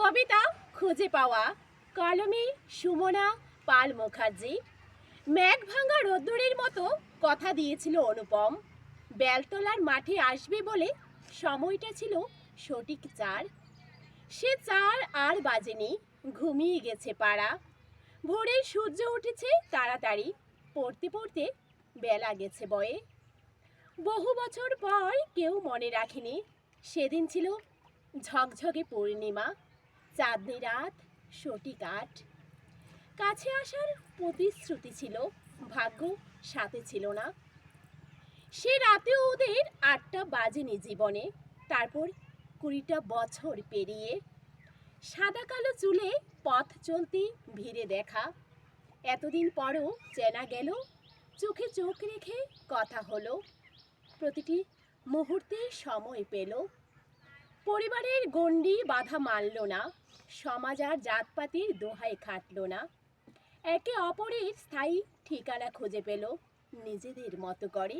কবিতা খুঁজে পাওয়া, কলমে সুমনা পাল মুখার্জি। মেঘ ভাঙা রোদ্দুরের মতো কথা দিয়েছিল অনুপম, বেলতলার মাঠে আসবে বলে। সময়টা ছিল সঠিক 4। সে 4 আর বাজেনি, ঘুমিয়ে গেছে পাড়া। ভোরের সূর্য উঠেছে তাড়াতাড়ি, পড়তে পড়তে বেলা গেছে বয়ে। বহু বছর পর কেউ মনে রাখেনি, সেদিন ছিল ঝকঝকে পূর্ণিমা, চাঁদনি রাত, সঠিক 8। কাছে আসার প্রতিশ্রুতি ছিল, ভাগ্য সাথে ছিল না। সে রাতেও ওদের 8টা বাজেনি জীবনে। তারপর 20টা বছর পেরিয়ে সাদা কালো চুলে পথ চলতি ভিড়ে দেখা। এতদিন পরও চেনা গেল, চোখে চোখ রেখে কথা হলো। প্রতিটি মুহূর্তে সময় পেল। পরিবারের গণ্ডি বাধা মানল না, সমাজ আর জাতপাতির দোহাই খাটল না। একে অপরের স্থায়ী ঠিকানা খুঁজে পেল নিজেদের মতো করে।